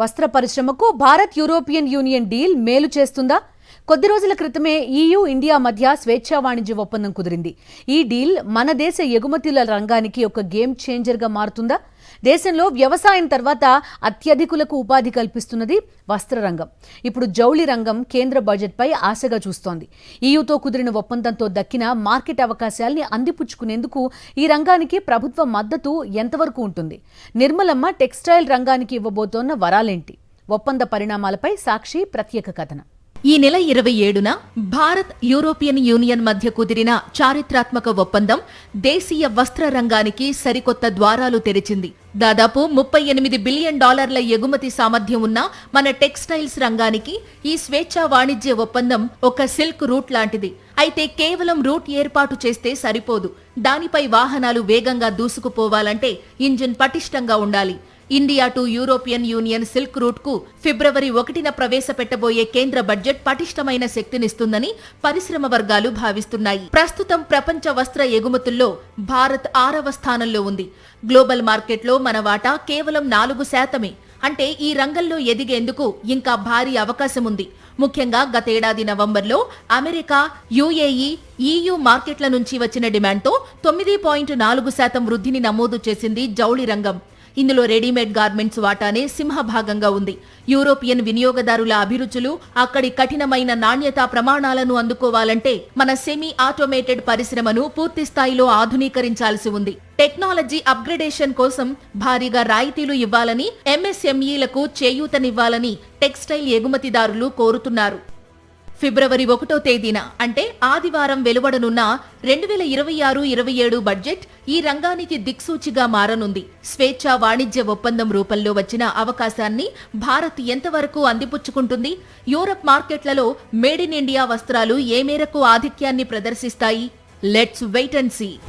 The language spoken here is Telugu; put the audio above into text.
వస్త్ర పరిశ్రమకు భారత్ యూరోపియన్ యూనియన్ డీల్ మేలు చేస్తుందా? కొద్ది రోజుల క్రితమే EU ఇండియా మధ్య స్వేచ్ఛా వాణిజ్య ఒప్పందం కుదిరింది. ఈ డీల్ మన దేశ ఎగుమతుల రంగానికి ఒక గేమ్ చేంజర్ గా మారుతుందా? దేశంలో వ్యవసాయం తర్వాత అత్యధికులకు ఉపాధి కల్పిస్తున్నది వస్త్ర రంగం. ఇప్పుడు జౌళి రంగం కేంద్ర బడ్జెట్పై ఆశగా చూస్తోంది. EUతో కుదిరిన ఒప్పందంతో దక్కిన మార్కెట్ అవకాశాల్ని అందిపుచ్చుకునేందుకు ఈ రంగానికి ప్రభుత్వ మద్దతు ఎంతవరకు ఉంటుంది? నిర్మలమ్మ టెక్స్టైల్ రంగానికి ఇవ్వబోతోన్న వరాలేంటి? ఒప్పంద పరిణామాలపై సాక్షి ప్రత్యేక కథనం. ఈ నెల 27న భారత్ యూరోపియన్ యూనియన్ మధ్య కుదిరిన చారిత్రాత్మక ఒప్పందం దేశీయ వస్త్ర రంగానికి సరికొత్త ద్వారాలు తెరిచింది. దాదాపు $38 బిలియన్ ఎగుమతి సామర్థ్యం ఉన్న మన టెక్స్టైల్స్ రంగానికి ఈ స్వేచ్ఛా వాణిజ్య ఒప్పందం ఒక సిల్క్ రూట్ లాంటిది. అయితే కేవలం రూట్ ఏర్పాటు చేస్తే సరిపోదు. దానిపై వాహనాలు వేగంగా దూసుకుపోవాలంటే ఇంజిన్ పటిష్టంగా ఉండాలి. India to European Union silk route కు ఫిబ్రవరి 1న ప్రవేశపెట్టబోయే కేంద్ర బడ్జెట్ పటిష్టమైన శక్తినిస్తుందని పరిశ్రమ వర్గాలు భావిస్తున్నాయి. ప్రస్తుతం ప్రపంచ వస్త్ర ఎగుమతుల్లో భారత్ 6వ స్థానంలో ఉంది. గ్లోబల్ మార్కెట్లో మన వాటా కేవలం 4%. అంటే ఈ రంగంలో ఎదిగేందుకు ఇంకా భారీ అవకాశం ఉంది. ముఖ్యంగా గతేడాది నవంబర్లో అమెరికా, UAE, EU మార్కెట్ల నుంచి వచ్చిన డిమాండ్తో 9.4% వృద్ధిని నమోదు చేసింది జౌళి రంగం. ఇందులో రెడీమేడ్ గార్మెంట్స్ వాటానే సింహభాగంగా ఉంది. యూరోపియన్ వినియోగదారుల అభిరుచులు, అక్కడి కఠినమైన నాణ్యతా ప్రమాణాలను అందుకోవాలంటే మన సెమీ ఆటోమేటెడ్ పరిశ్రమను పూర్తి స్థాయిలో ఆధునీకరించాల్సి ఉంది. టెక్నాలజీ అప్గ్రేడేషన్ కోసం భారీగా రాయితీలు ఇవ్వాలని, MSMEలకు చేయూతనివ్వాలని టెక్స్టైల్ ఎగుమతిదారులు కోరుతున్నారు. ఫిబ్రవరి 1వ తేదీన అంటే ఆదివారం వెలువడనున్న 2026-27 బడ్జెట్ ఈ రంగానికి దిక్సూచిగా మారనుంది. స్వేచ్ఛా వాణిజ్య ఒప్పందం రూపంలో వచ్చిన అవకాశాన్ని భారత్ ఎంతవరకు అందిపుచ్చుకుంటుంది? యూరప్ మార్కెట్లలో మేడ్ ఇన్ ఇండియా వస్త్రాలు ఏ మేరకు ఆధిక్యాన్ని ప్రదర్శిస్తాయి? Let's wait and see.